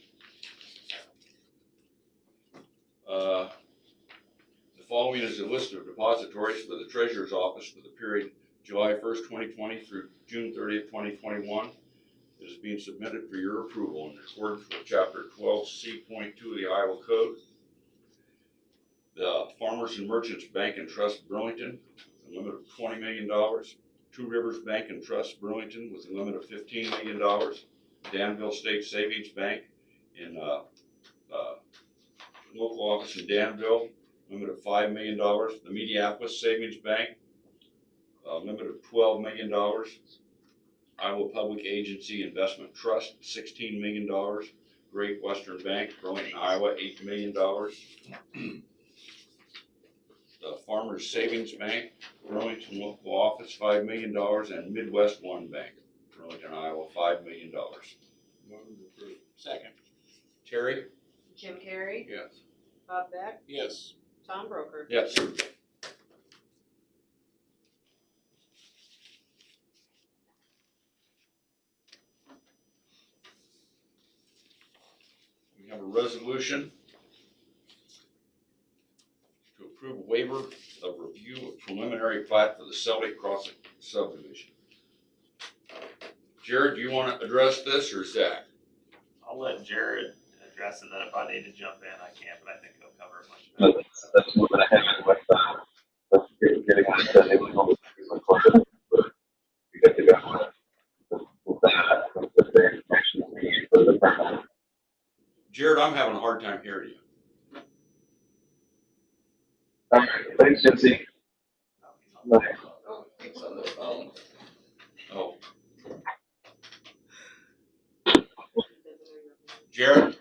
The following is a list of depositories for the treasurer's office for the period July 1st, 2020 through June 30th, 2021. It is being submitted for your approval in accordance with Chapter 12C.2 of the Iowa Code. The Farmers and Merchants Bank and Trust Burlington, with a limit of $20 million. Two Rivers Bank and Trust Burlington with a limit of $15 million. Danville State Savings Bank in local office in Danville, limit of $5 million. The Mediapolis Savings Bank, limit of $12 million. Iowa Public Agency Investment Trust, $16 million. Great Western Bank, Burlington, Iowa, $8 million. The Farmers Savings Bank, Burlington local office, $5 million, and Midwest One Bank, Burlington, Iowa, $5 million. Move to approve. Second. Terry? Jim Carrey, Yes. Bob Beck, Yes. Tom Broker. Yes. We have a resolution to approve a waiver of review of preliminary plat for the Selby Crossing subdivision. Jared, do you want to address this, or Zach? I'll let Jared address it, then if I need to jump in, I can, but I think he'll cover it much better. That's moving ahead with getting the illegal recorded. We get to go with that, with the information we need for the permit. Jared, I'm having a hard time hearing you. Thanks, Jesse. Bye. It's on the phone. Oh. Jared?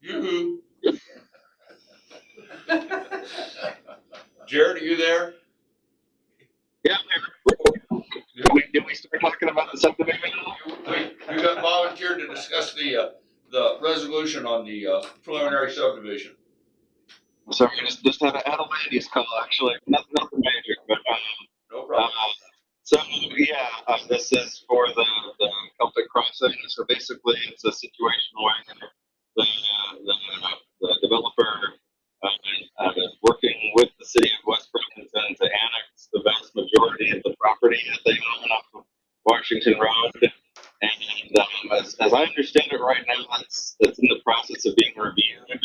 Yoo-hoo. Jared, are you there? Yeah, did we start talking about the subdivision? We got volunteered to discuss the resolution on the preliminary subdivision. So we just had a land use call, actually, nothing major, but, No problem. so, yeah, this is for the Celtic crossing, so basically it's a situation where the developer, is working with the city of West Burlington to annex the vast majority of the property that they own off of Washington Road. And, as I understand it right now, that's in the process of being reviewed,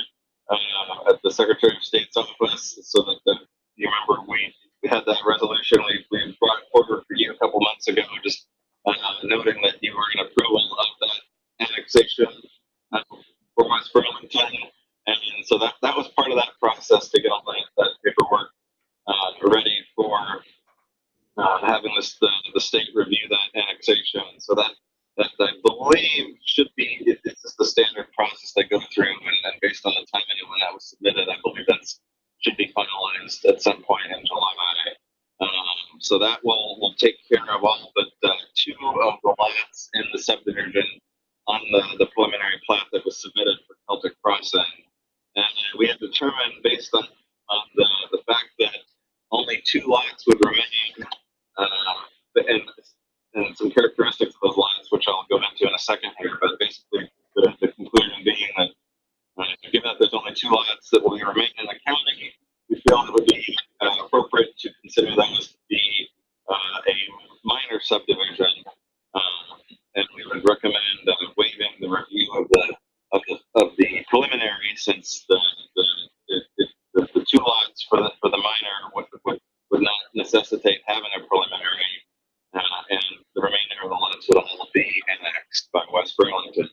at the Secretary of State's office, so that you remember we had that resolution we brought forward for you a couple months ago, just noting that you were in approval of that annexation for West Burlington, and so that was part of that process to get all that paperwork ready for having the state review that annexation. So that I believe it's just the standard process they go through, and based on the timing when that was submitted, I believe should be finalized at some point in July. So that will take care of all but two of the lots in the subdivision on the preliminary plat that was submitted for Celtic Crossing. And we had determined, based on the fact that only two lots would remain, and some characteristics of those lots, which I'll go into in a second here, but basically the conclusion being that given that there's only two lots that will remain in the county, we feel it would be appropriate to consider those to be a minor subdivision, and we would recommend waiving the review of the preliminary, since the two lots for the minor would not necessitate having a preliminary, and the remainder of the lots would all be annexed by West Burlington.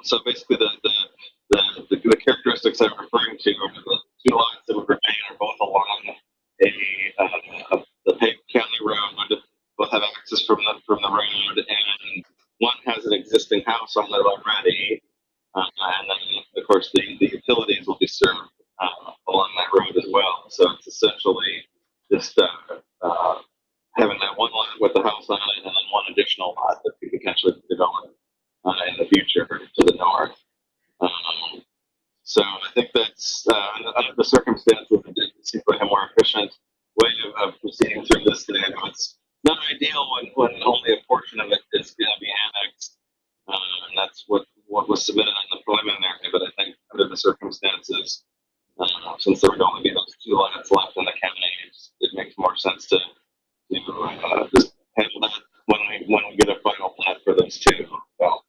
So basically, the characteristics I'm referring to are the two lots that would remain are both along the paved county road. Both have access from the road, and one has an existing house on it already, and then of course the utilities will be served along that road as well. So it's essentially just having that one lot with the house on it, and then one additional lot that could potentially be developed in the future to the north. So I think that's under the circumstances, it seems like a more efficient way of proceeding through this today. It's not ideal when only a portion of it is going to be annexed, and that's what was submitted in the preliminary. But I think under the circumstances, since there would only be those two lots left in the county, it makes more sense to just handle that when we get a final plat for those two. So,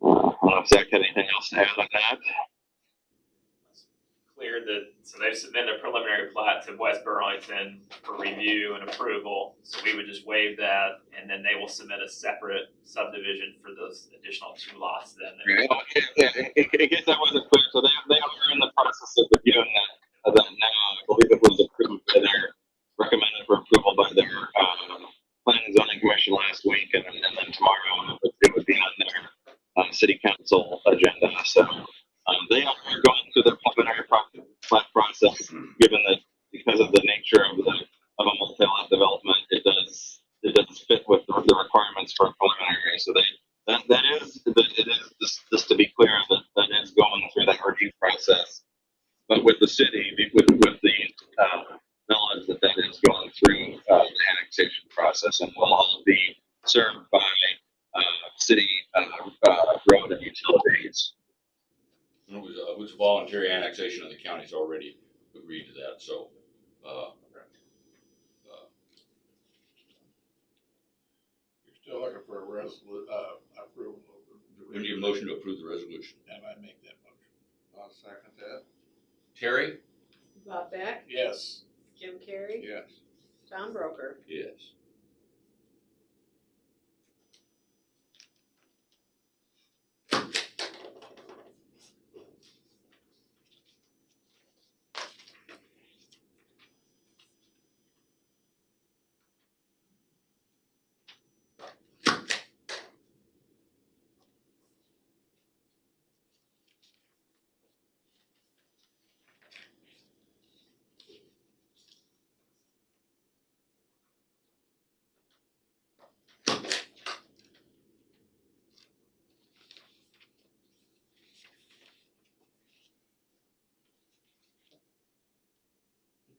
I don't know if Zach had anything else to add on that. Clear that, so they've submitted a preliminary plat to West Burlington for review and approval, so we would just waive that, and then they will submit a separate subdivision for those additional two lots then. In case that wasn't clear, so they are in the process of reviewing that now. I believe it was approved by recommended for approval by their planning and zoning commission last week, and then tomorrow it would be on their city council agenda. So they are going through their preliminary plat process, given that because of the nature of a multi-lot development, it does fit with the requirements for a preliminary. So it is just to be clear that is going through that review process, but with the city, with the knowledge that is going through the annexation process, and will all be served by city road and utilities. It was voluntary annexation, and the county's already agreed to that. So, You're still looking for a approval. we need a motion to approve the resolution. And I make that motion. I'll second that. Terry? Bob Beck, Yes. Jim Carrey, Yes. Tom Broker. Yes.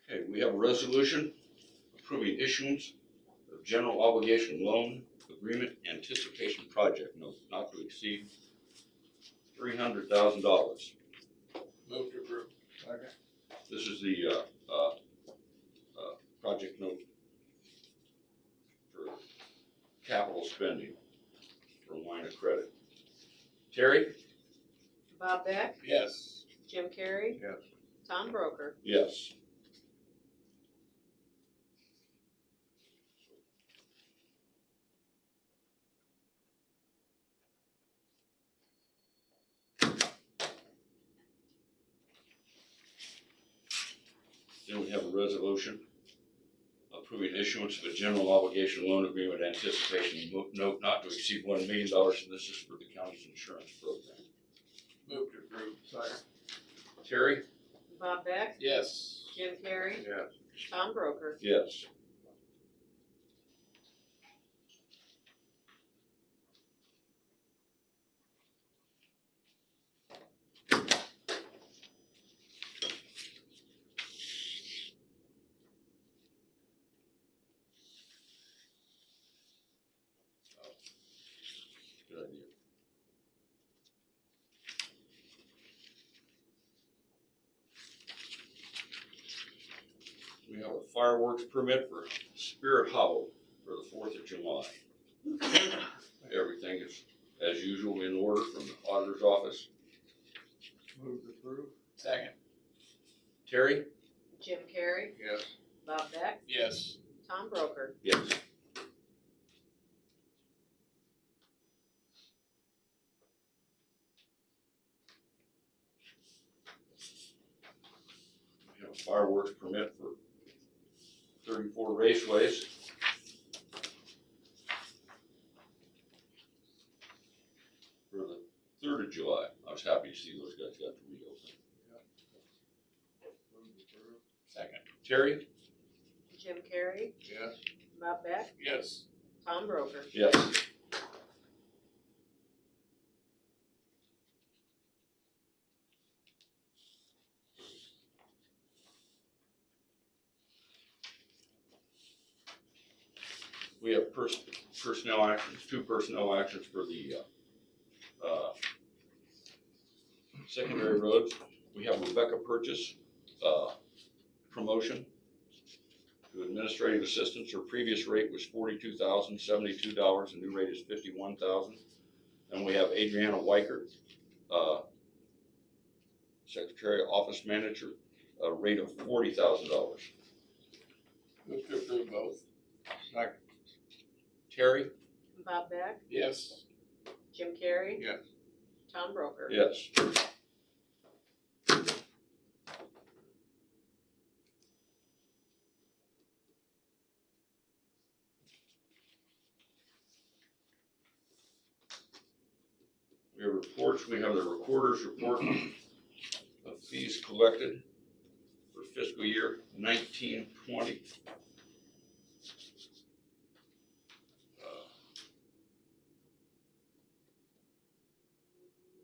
Okay, we have a resolution approving issuance of general obligation loan agreement anticipation project note not to exceed $300,000. Move to approve. Second. This is the, project note for capital spending for line of credit. Terry? Bob Beck, Yes. Jim Carrey, Yes. Tom Broker. Yes. Then we have a resolution approving issuance of a general obligation loan agreement anticipation note not to exceed $1 million, and this is for the county's insurance program. Move to approve. Second. Terry? Bob Beck, Yes. Jim Carrey, Yes. Tom Broker. Yes. Good idea. We have a fireworks permit for Spirit Hollow for the 4th of July. Everything is, as usual, in order from the auditor's office. Move to approve. Second. Terry? Jim Carrey, Yes. Bob Beck, Yes. Tom Broker. Yes. We have a fireworks permit for 34 raceways. For the 3rd of July. I was happy to see those guys got to reopen. Move to approve. Second. Terry? Jim Carrey, Yes. Bob Beck, Yes. Tom Broker. Yes. We have personnel actions, 2 personnel actions for the secondary roads. We have Rebecca Purchase, promotion to administrative assistants. Her previous rate was $42,072, the new rate is $51,000. And we have Adriana Weichert, secretary, office manager, a rate of $40,000. Move to approve both. Second. Terry? Bob Beck, Yes. Jim Carrey, Yes. Tom Broker. Yes. We have reports. We have the recorder's report of fees collected for fiscal year 1920.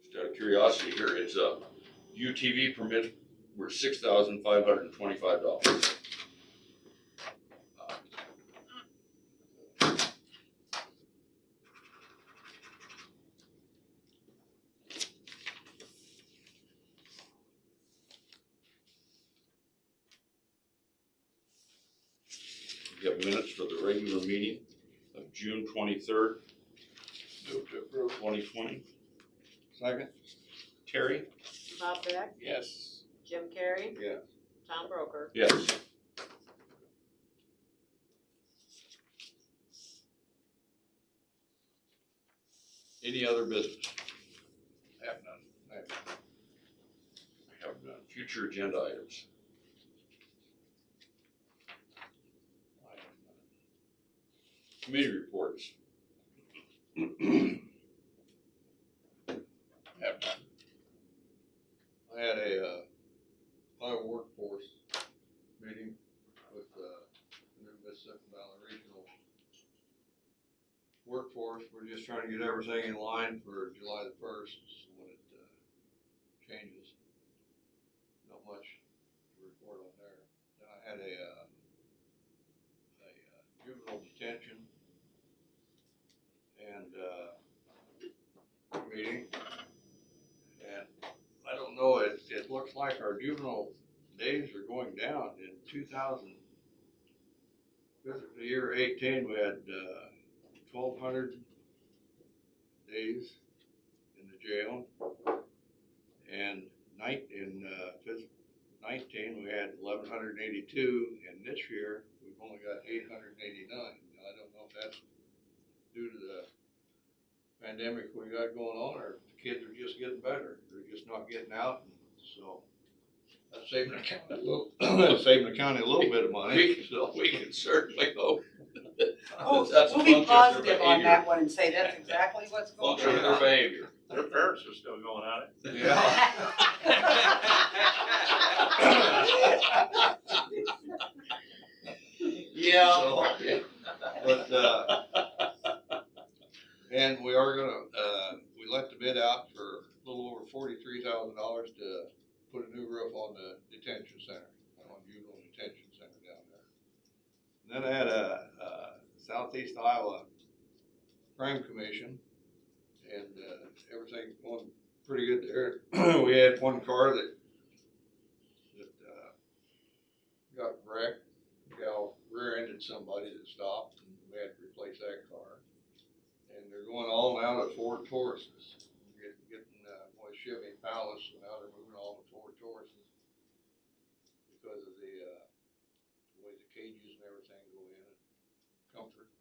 Just out of curiosity here, it's a UTV permit were $6,525. We have minutes for the regular meeting of June 23rd, Move to approve. 2020. Second. Terry? Bob Beck, Yes. Jim Carrey, Yes. Tom Broker. Yes. Any other business? I have none. I have none. Future agenda items. I have none. Committee reports. Have none. I had a final workforce meeting with the new Mississippi Valley Regional workforce. We're just trying to get everything in line for July the 1st when it changes. Not much to report on there. Then I had looks like our juvenile days are going down. In 2000, the year 18, we had 1,200 days in the jail, and in 19 we had 1,182, and this year we've only got 889. Now, I don't know if that's due to the pandemic we got going on, or if the kids are just getting better. They're just not getting out, and so that's saving the county a little, saving the county a little bit of money. So We can certainly hope. Oh, That's a we'll be function of their positive on behavior. that one and say that's exactly what's going Function of their on. behavior. Their parents are still going at it. Yeah. So, but, and we are gonna, we let the bid out for a little over $43,000 to put a new roof on the detention center, on juvenile detention center down there. And then I had a Southeast Iowa Crime Commission, and everything's going pretty good there. We had one car that got wrecked. The gal rear-ended somebody that stopped, and we had to replace that car. And they're going all now to Ford Tauruses, getting Chevy Palace, so now they're moving all to Ford Tauruses because of the way the cages and everything go in, and comfort.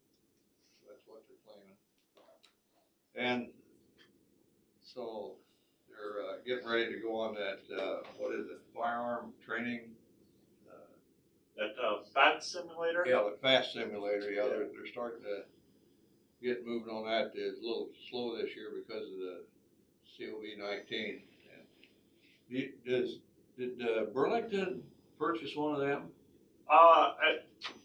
So that's what they're claiming. And so they're getting ready to go on that, firearm training. That FAT simulator? Yeah, the FAST simulator, yeah, they're starting to get moving on that. It's a little slow this year because of the COVID-19. Did Burlington purchase one of them?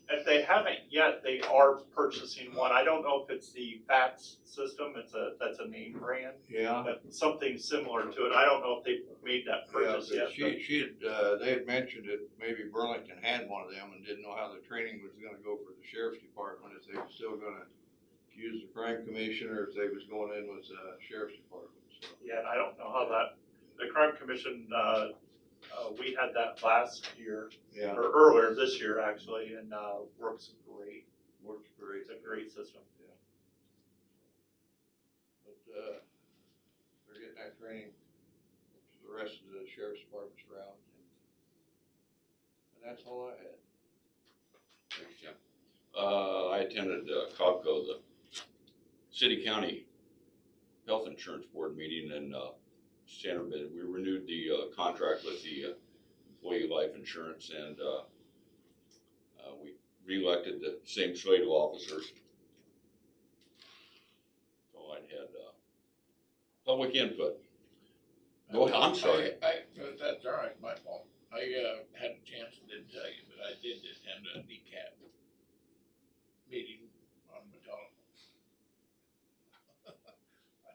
If they haven't yet, they are purchasing one. I don't know if it's the FATS system, that's a name brand, Yeah. but something similar to it. I don't know if they made that purchase Yeah, yet. they had mentioned that maybe Burlington had one of them and didn't know how the training was gonna go for the sheriff's department, if they were still gonna use the crime commission or if they was going in with the sheriff's department, so. Yeah, and I don't know how the crime commission, we had that last year, Yeah, or earlier this year actually, and, works great. works great. It's a great system. But, they're getting that training for the rest of the sheriff's departments around. And that's all I had. Thanks, Jim. I attended COGCO, the City County Health Insurance Board meeting in Santa Barbara. We renewed the contract with the employee life insurance, and we reelected the same slate of officers. So I had public input. Go ahead, I'm sorry. That's all right, my fault. I had a chance and didn't tell you, but I did attend a DCAT meeting on the telephone. I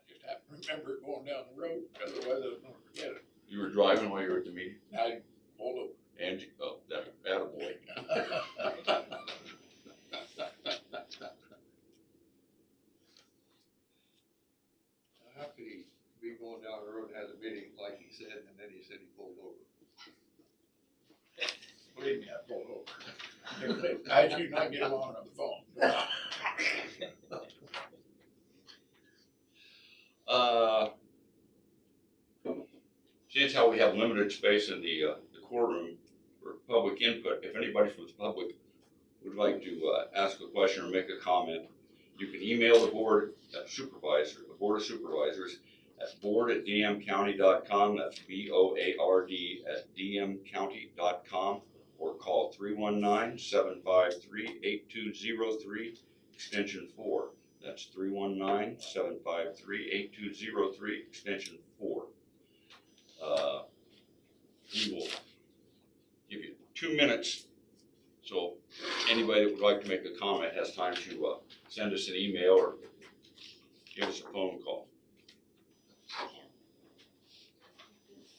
just happened to remember going down the road, otherwise I was gonna forget it. You were driving while you were at the meeting? I pulled over. Angie, oh, that attaboy. How could he be going down the road and have a meeting like he said, and then he said he pulled over? Believe me, I pulled over. I do not get along on the phone. Seeing how we have limited space in the courtroom for public input, if anybody from the public would like to ask a question or make a comment, you can email the board of supervisors at board@dmcounty.com. That's BOARD @dmcounty.com, or call 319-753-8203, extension 4. That's 319-753-8203, extension 4. We will give you 2 minutes, so anybody that would like to make a comment has time to send us an email or give us a phone call.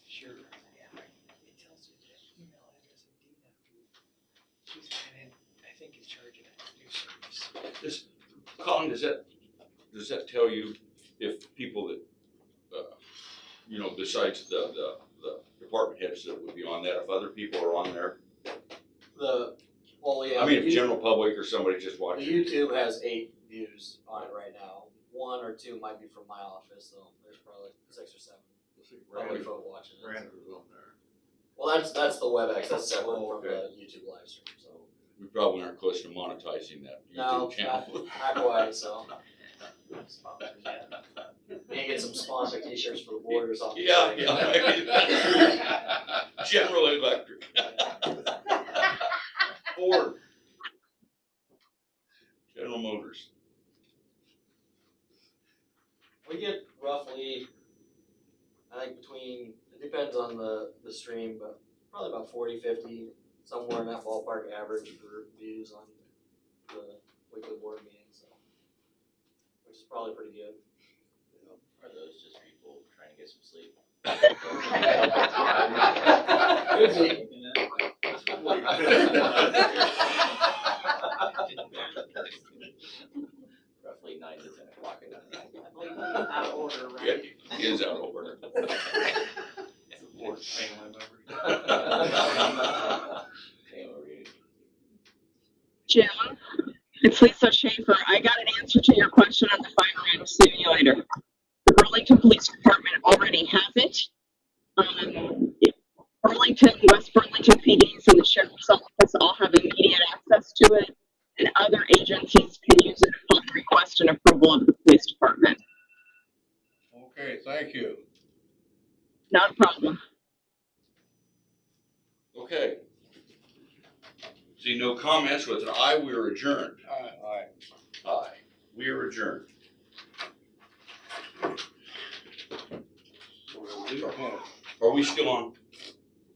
Sure. Yeah. It tells you the email address of Dina, she's kind of, I think, in charge of that new service. Colin, does that tell you if people that, besides the department heads that would be on that, if other people are on there. Well, yeah. I mean, if the general public or somebody just The watching. YouTube has 8 views on it right now. 1 or 2 might be from my office, so there's probably 6 or 7 I think public folk watching it. Rander's on there. Well, that's the WebEx. That's separate Oh, from the YouTube live stream. So We probably aren't close to monetizing that no, YouTube channel. not quite. So Sponsors, yeah. maybe get some sponsor T-shirts for the board or something. Yeah. General Electric. Ford. General Motors. We get roughly, I think it depends on the stream, but probably about 40, 50, somewhere in that ballpark average for views on the weekly board meeting, so, which is probably pretty good. Are those just people trying to get some sleep? Roughly 9 to 10 o'clock at night. I believe he's out of order, Yeah, right? he is out of order. Support family members. Jim, it's Lisa Schaefer. I got an answer to your question on the fire ant simulator. The Burlington Police Department already has it. Burlington, West Burlington PDs, and the Sheriff's Office all have immediate access to it, and other agencies can use it upon request and approval of the police department. Okay, thank you. Not a problem. Okay. See, no comments with an aye, we are adjourned. Aye. Aye. We are adjourned. So we'll leave it. Are we still on?